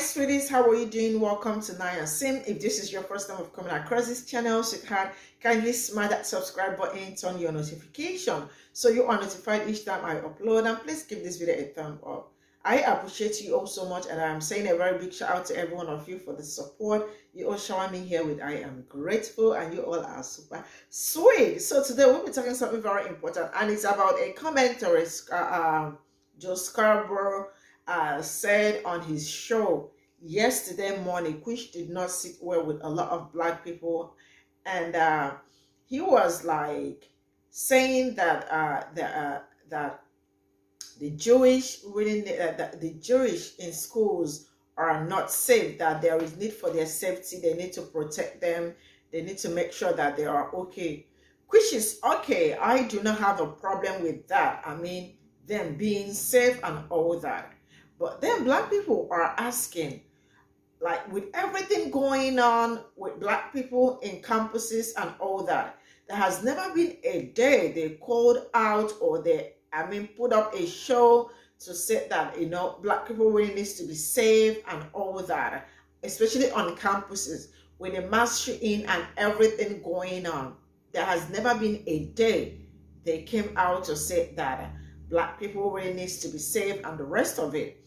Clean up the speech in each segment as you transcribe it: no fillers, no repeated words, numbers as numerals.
sweeties, how are you doing? Welcome to Naya Sim. If this is your first time of coming across this channel, sweetheart, kindly smash that subscribe button and turn your notification so you are notified each time I upload, and please give this video a thumb up. I appreciate you all so much, and I am saying a very big shout out to every one of you for the support you all shower me here with. I am grateful, and you all are super sweet. So today we'll be talking something very important, and it's about a commentary Joe Scarborough said on his show yesterday morning, which did not sit well with a lot of black people. And he was like saying that that the Jewish that the Jewish in schools are not safe, that there is need for their safety, they need to protect them, they need to make sure that they are okay, which is okay. I do not have a problem with that. I mean, them being safe and all that. But then black people are asking, like, with everything going on with black people in campuses and all that, there has never been a day they called out or put up a show to say that, black people really needs to be safe and all that, especially on campuses with the mass shooting and everything going on. There has never been a day they came out to say that black people really needs to be safe and the rest of it.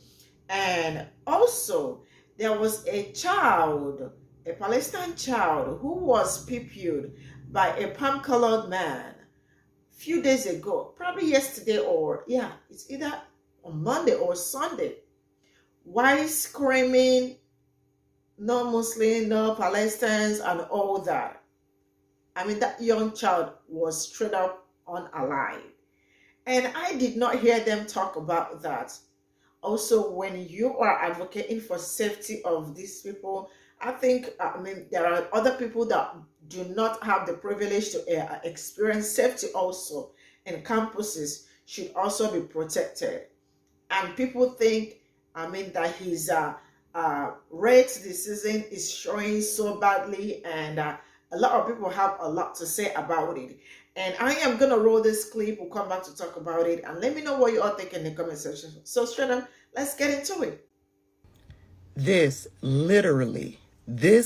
And also, there was a child, a Palestinian child, who was Pe0ple by a palm-colored man a few days ago, probably yesterday, or it's either on Monday or Sunday, while screaming, no Muslim, no Palestinians, and all that. I mean, that young child was straight up unalive. And I did not hear them talk about that. Also, when you are advocating for safety of these people, I think, there are other people that do not have the privilege to experience safety also, and campuses should also be protected. And people think, that his rate this season is showing so badly, and a lot of people have a lot to say about it. And I am going to roll this clip. We'll come back to talk about it. And let me know what you all think in the comment section. So straight up, let's get into it. This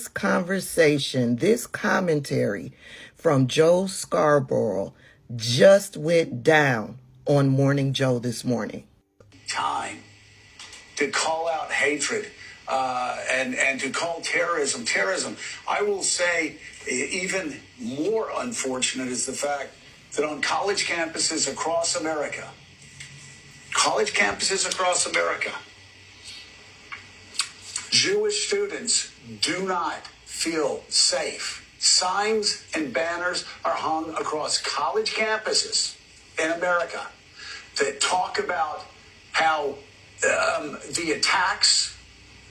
conversation, this commentary from Joe Scarborough just went down on Morning Joe this morning. Time to call out hatred and to call terrorism. I will say, even more unfortunate is the fact that on college campuses across America, Jewish students do not feel safe. Signs and banners are hung across college campuses in America that talk about how the attacks,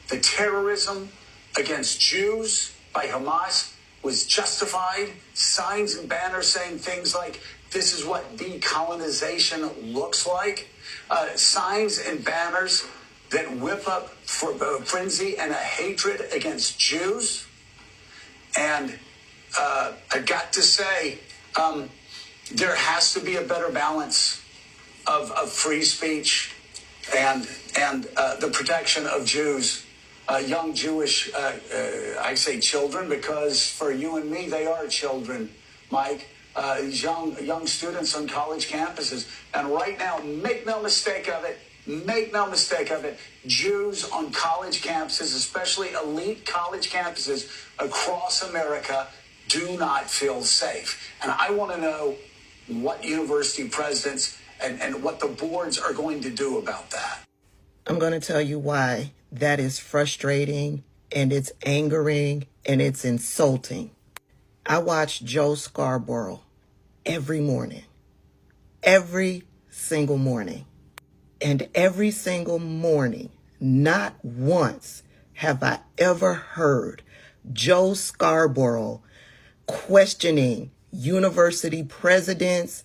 the terrorism against Jews by Hamas was justified. Signs and banners saying things like, this is what decolonization looks like. Signs and banners that whip up for a frenzy and a hatred against Jews. And I got to say, there has to be a better balance of free speech and the protection of Jews. Young Jewish, I say children because for you and me, they are children, Mike. These young students on college campuses. And right now, make no mistake of it, Jews on college campuses, especially elite college campuses across America, do not feel safe. And I want to know what university presidents and what the boards are going to do about that. I'm going to tell you why that is frustrating, and it's angering, and it's insulting. I watch Joe Scarborough every morning, every single morning. And every single morning, not once have I ever heard Joe Scarborough questioning university presidents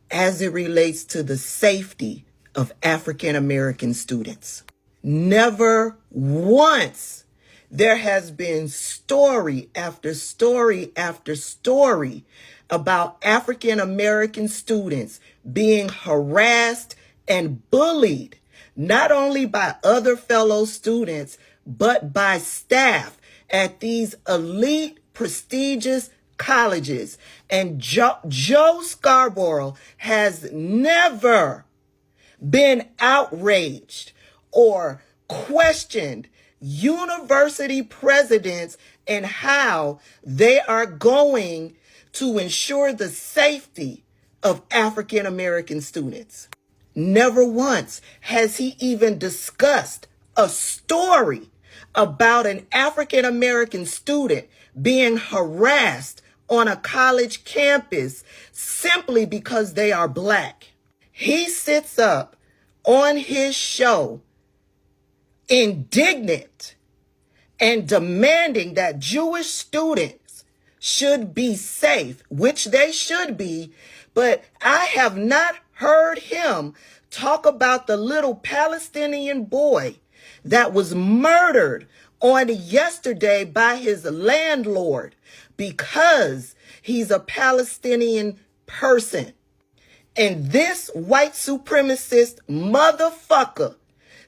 as it relates to the safety of African American students. Never once. There has been story after story after story about African American students being harassed and bullied, not only by other fellow students, but by staff at these elite, prestigious colleges. And Joe Scarborough has never been outraged or questioned university presidents and how they are going to ensure the safety of African American students. Never once has he even discussed a story about an African American student being harassed on a college campus simply because they are black. He sits up on his show indignant and demanding that Jewish students should be safe, which they should be, but I have not heard him talk about the little Palestinian boy that was murdered on yesterday by his landlord because he's a Palestinian person. And this white supremacist motherfucker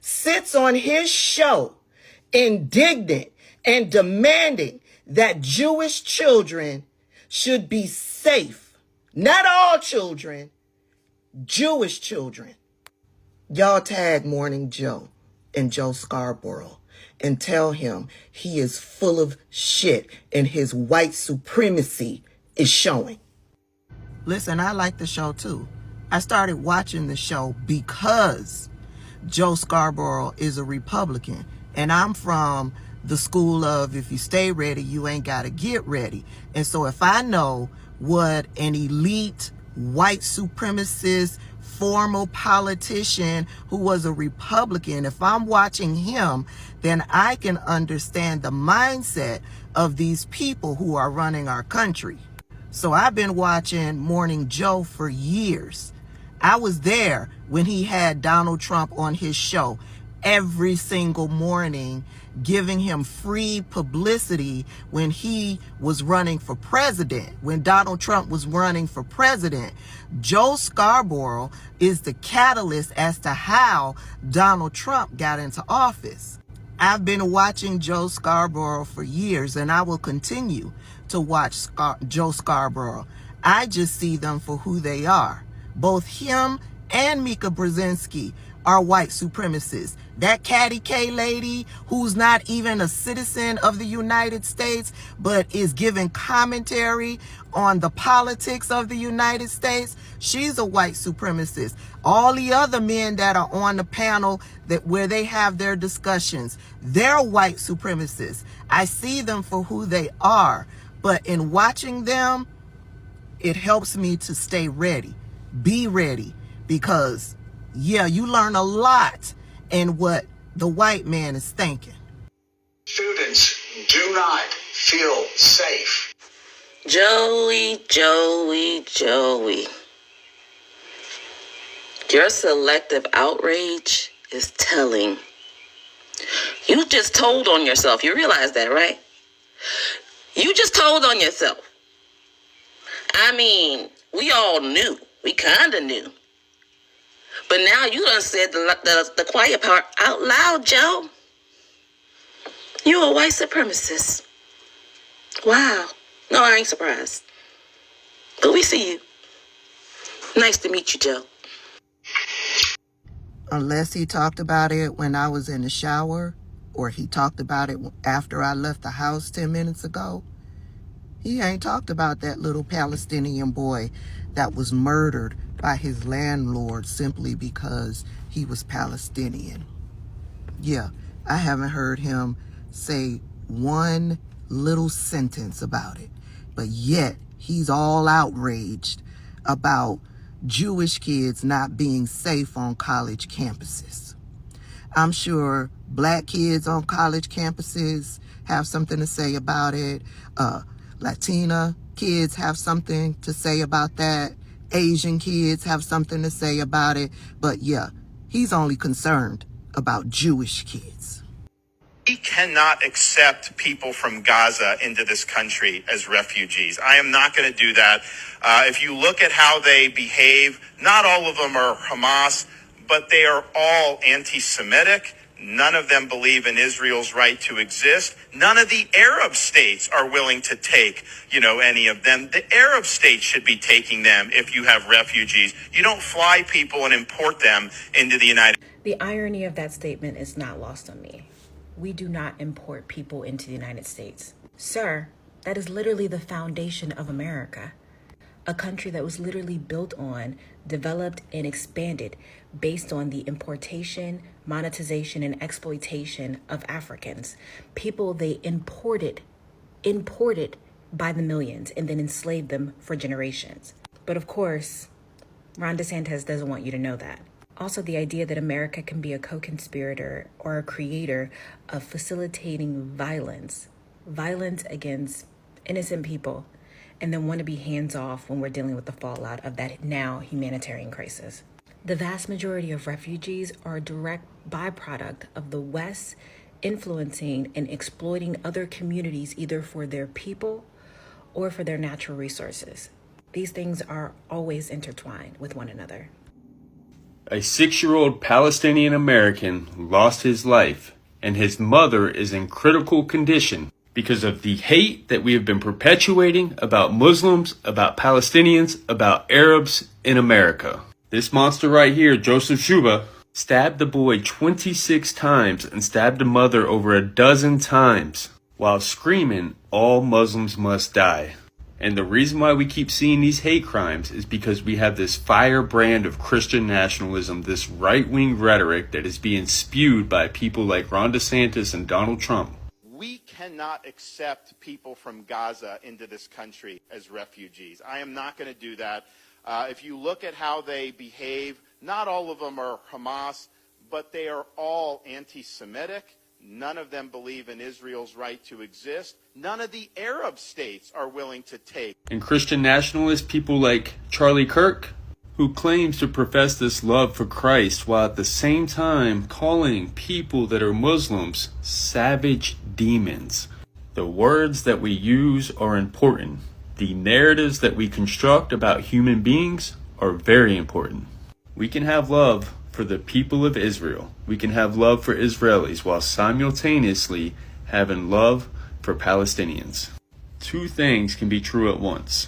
sits on his show indignant and demanding that Jewish children should be safe. Not all children, Jewish children. Y'all tag Morning Joe and Joe Scarborough and tell him he is full of shit and his white supremacy is showing. Listen, I like the show too. I started watching the show because Joe Scarborough is a Republican, and I'm from the school of if you stay ready, you ain't got to get ready. And so if I know what an elite white supremacist former politician who was a Republican, if I'm watching him, then I can understand the mindset of these people who are running our country. So I've been watching Morning Joe for years. I was there when he had Donald Trump on his show every single morning, giving him free publicity when he was running for president. When Donald Trump was running for president, Joe Scarborough is the catalyst as to how Donald Trump got into office. I've been watching Joe Scarborough for years, and I will continue to watch Joe Scarborough. I just see them for who they are. Both him and Mika Brzezinski are white supremacists. That Patty K lady who's not even a citizen of the United States but is giving commentary on the politics of the United States, she's a white supremacist. All the other men that are on the panel where they have their discussions, they're white supremacists. I see them for who they are, but in watching them, it helps me to stay ready. Be ready, because yeah, you learn a lot in what the white man is thinking. Students do not feel safe. Joey. Your selective outrage is telling. You just told on yourself. You realize that, right? You just told on yourself. I mean, we all knew. We kind of knew. But now you done said the quiet part out loud, Joe. You're a white supremacist. Wow. No, I ain't surprised. But we see you. Nice to meet you, Joe. Unless he talked about it when I was in the shower, or he talked about it after I left the house 10 minutes ago, he ain't talked about that little Palestinian boy that was murdered by his landlord simply because he was Palestinian. Yeah, I haven't heard him say one little sentence about it, but yet he's all outraged about Jewish kids not being safe on college campuses. I'm sure black kids on college campuses have something to say about it. Latina kids have something to say about that. Asian kids have something to say about it. But yeah, he's only concerned about Jewish kids. We cannot accept people from Gaza into this country as refugees. I am not going to do that. If you look at how they behave, not all of them are Hamas, but they are all anti-Semitic. None of them believe in Israel's right to exist. None of the Arab states are willing to take, any of them. The Arab states should be taking them if you have refugees. You don't fly people and import them into the United States. The irony of that statement is not lost on me. We do not import people into the United States. Sir, that is literally the foundation of America. A country that was literally built on, developed, and expanded based on the importation, monetization, and exploitation of Africans. People they imported by the millions and then enslaved them for generations. But of course, Ron DeSantis doesn't want you to know that. Also, the idea that America can be a co-conspirator or a creator of facilitating violence against innocent people, and then want to be hands-off when we're dealing with the fallout of that now humanitarian crisis. The vast majority of refugees are a direct byproduct of the West influencing and exploiting other communities either for their people or for their natural resources. These things are always intertwined with one another. A 6-year-old Palestinian American lost his life, and his mother is in critical condition because of the hate that we have been perpetuating about Muslims, about Palestinians, about Arabs in America. This monster right here, Joseph Shuba, stabbed the boy 26 times and stabbed the mother over a dozen times while screaming, "All Muslims must die." And the reason why we keep seeing these hate crimes is because we have this firebrand of Christian nationalism, this right-wing rhetoric that is being spewed by people like Ron DeSantis and Donald Trump. We cannot accept people from Gaza into this country as refugees. I am not going to do that. If you look at how they behave, not all of them are Hamas, but they are all anti-Semitic. None of them believe in Israel's right to exist. None of the Arab states are willing to take. And Christian nationalists, people like Charlie Kirk, who claims to profess this love for Christ while at the same time calling people that are Muslims savage demons. The words that we use are important. The narratives that we construct about human beings are very important. We can have love for the people of Israel. We can have love for Israelis while simultaneously having love for Palestinians. Two things can be true at once.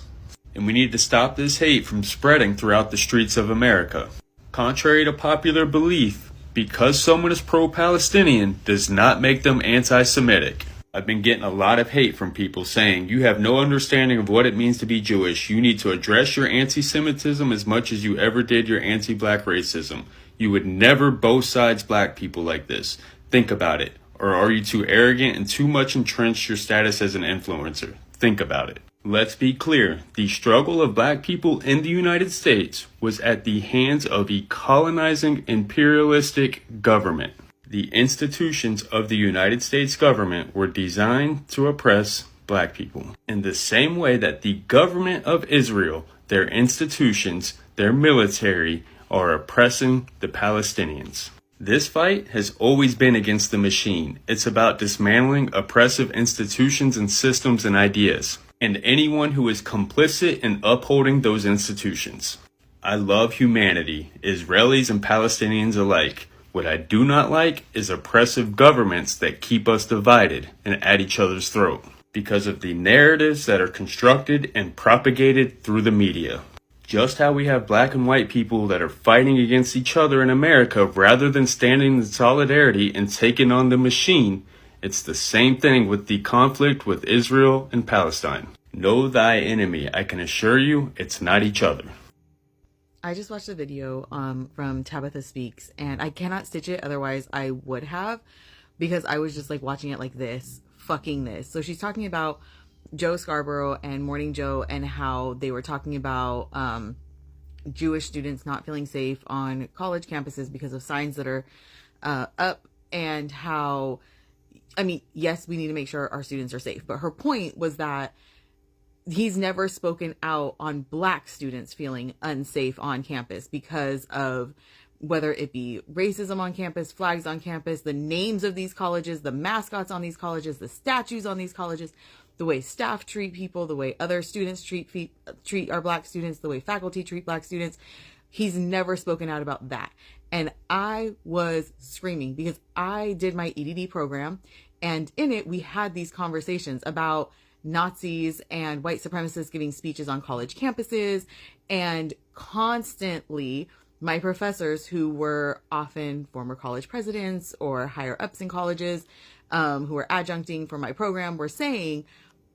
And we need to stop this hate from spreading throughout the streets of America. Contrary to popular belief, because someone is pro-Palestinian does not make them anti-Semitic. I've been getting a lot of hate from people saying, you have no understanding of what it means to be Jewish. You need to address your anti-Semitism as much as you ever did your anti-black racism. You would never both sides black people like this. Think about it. Or are you too arrogant and too much entrenched your status as an influencer? Think about it. Let's be clear. The struggle of black people in the United States was at the hands of a colonizing imperialistic government. The institutions of the United States government were designed to oppress black people. In the same way that the government of Israel, their institutions, their military, are oppressing the Palestinians. This fight has always been against the machine. It's about dismantling oppressive institutions and systems and ideas, and anyone who is complicit in upholding those institutions. I love humanity, Israelis and Palestinians alike. What I do not like is oppressive governments that keep us divided and at each other's throat because of the narratives that are constructed and propagated through the media. Just how we have black and white people that are fighting against each other in America rather than standing in solidarity and taking on the machine, it's the same thing with the conflict with Israel and Palestine. Know thy enemy. I can assure you it's not each other. I just watched a video from Tabitha Speaks, and I cannot stitch it, otherwise I would have, because I was just like watching it like this, fucking this. So she's talking about Joe Scarborough and Morning Joe and how they were talking about Jewish students not feeling safe on college campuses because of signs that are up, and how, I mean, yes, we need to make sure our students are safe, but her point was that he's never spoken out on black students feeling unsafe on campus because of whether it be racism on campus, flags on campus, the names of these colleges, the mascots on these colleges, the statues on these colleges, the way staff treat people, the way other students treat our black students, the way faculty treat black students. He's never spoken out about that. And I was screaming because I did my EDD program, and in it we had these conversations about Nazis and white supremacists giving speeches on college campuses, and constantly my professors, who were often former college presidents or higher ups in colleges, who were adjuncting for my program, were saying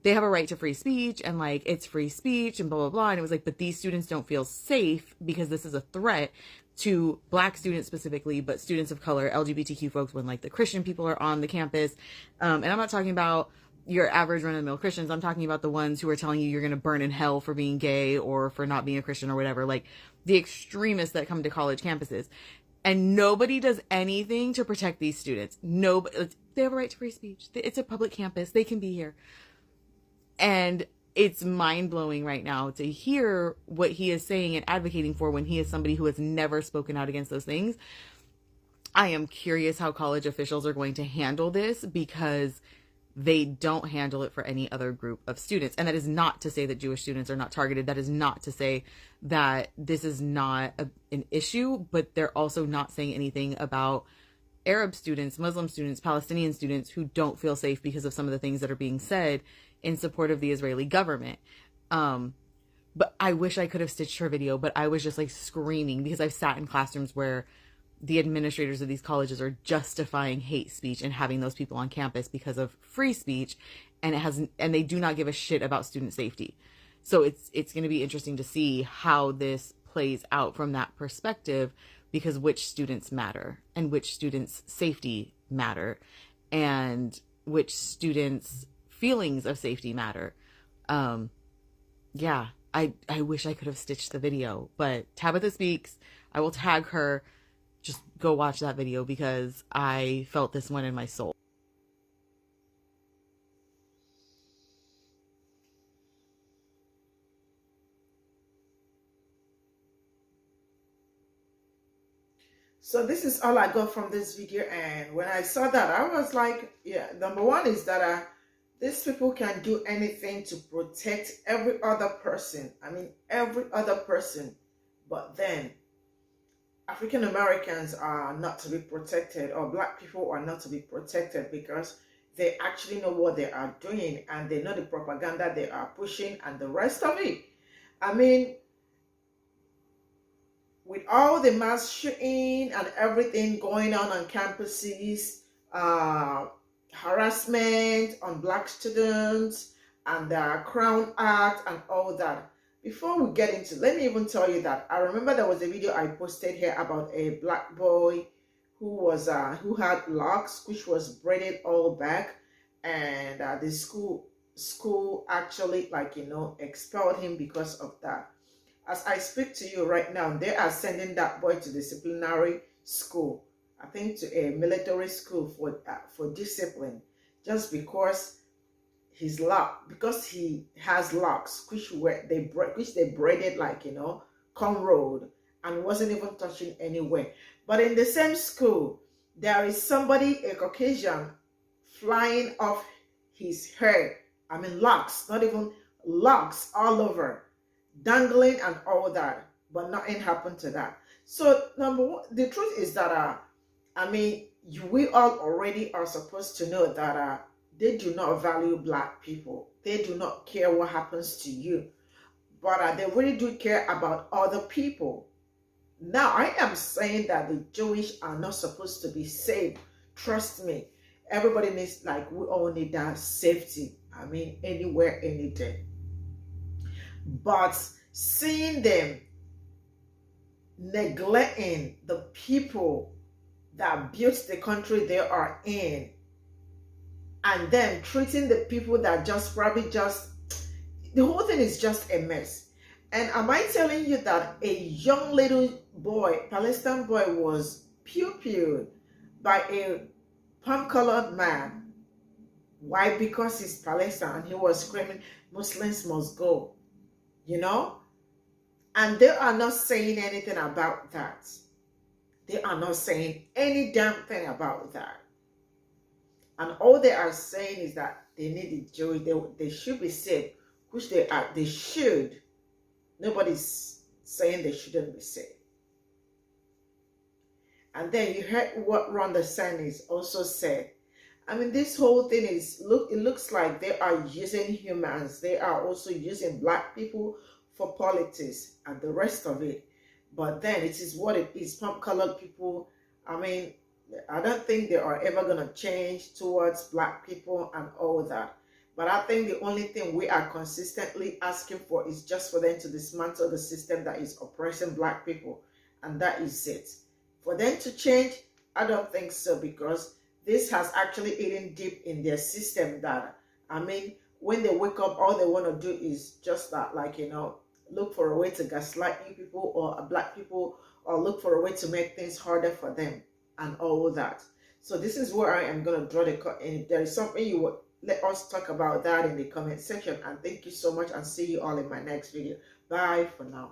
they have a right to free speech, and like it's free speech and blah blah blah. And it was like, but these students don't feel safe because this is a threat to Black students specifically, but students of color, LGBTQ folks, when like the Christian people are on the campus. And I'm not talking about your average run-of-the-mill Christians. I'm talking about the ones who are telling you you're going to burn in hell for being gay or for not being a Christian or whatever, like the extremists that come to college campuses. And nobody does anything to protect these students. Nobody, they have a right to free speech. It's a public campus. They can be here. And it's mind-blowing right now to hear what he is saying and advocating for when he is somebody who has never spoken out against those things. I am curious how college officials are going to handle this, because they don't handle it for any other group of students. And that is not to say that Jewish students are not targeted. That is not to say that this is not an issue, but they're also not saying anything about Arab students, Muslim students, Palestinian students who don't feel safe because of some of the things that are being said in support of the Israeli government. But I wish I could have stitched her video, but I was just like screaming because I've sat in classrooms where the administrators of these colleges are justifying hate speech and having those people on campus because of free speech, and they do not give a shit about student safety. So it's going to be interesting to see how this plays out from that perspective, because which students matter and which students' safety matter and which students' feelings of safety matter. Yeah, I wish I could have stitched the video, but Tabitha Speaks, I will tag her. Just go watch that video because I felt this one in my soul. So this is all I got from this video, and when I saw that, I was like, yeah, number one is that these people can do anything to protect every other person. I mean, every other person, but then African Americans are not to be protected, or Black people are not to be protected, because they actually know what they are doing and they know the propaganda they are pushing and the rest of it. I mean, with all the mass shooting and everything going on campuses, harassment on Black students and the Crown Act and all that. Before we get into, let me even tell you that I remember there was a video I posted here about a Black boy who had locks which was braided all back, and the school actually, like, you know, expelled him because of that. As I speak to you right now, they are sending that boy to disciplinary school, I think to a military school for discipline, just because his lock, because he has locks which they braided, like, you know, cornrowed, and wasn't even touching anywhere. But in the same school, there is somebody, a Caucasian, flying off his hair. I mean, locks, not even locks, all over, dangling and all that, but nothing happened to that. So number one, the truth is that I mean, we all already are supposed to know that they do not value Black people. They do not care what happens to you, but they really do care about other people. Now, I am saying that the Jewish are not supposed to be safe. Trust me, everybody needs, like, we all need that safety. I mean, anywhere, any day. But seeing them neglecting the people that built the country they are in, and then treating the people that the whole thing is just a mess. And am I telling you that a young little boy, Palestinian boy, was pew-pewed by a palm-colored man? Why? Because he's Palestinian. He was screaming, Muslims must go, you know? And they are not saying anything about that. They are not saying any damn thing about that. And all they are saying is that they need the Jewish, they should be safe, which they are. They should. Nobody's saying they shouldn't be safe. And then you heard what Ron DeSantis also said. I mean, this whole thing is, it looks like they are using humans. They are also using black people for politics and the rest of it. But then it is what it is. Colored people, I mean, I don't think they are ever going to change towards black people and all that. But I think the only thing we are consistently asking for is just for them to dismantle the system that is oppressing black people. And that is it. For them to change, I don't think so, because this has actually eaten deep in their system that, I mean, when they wake up, all they want to do is just that, like, you know, look for a way to gaslight you people or black people, or look for a way to make things harder for them and all that. So this is where I am going to draw the cut. And if there is something you would, let us talk about that in the comment section. And thank you so much, and see you all in my next video. Bye for now.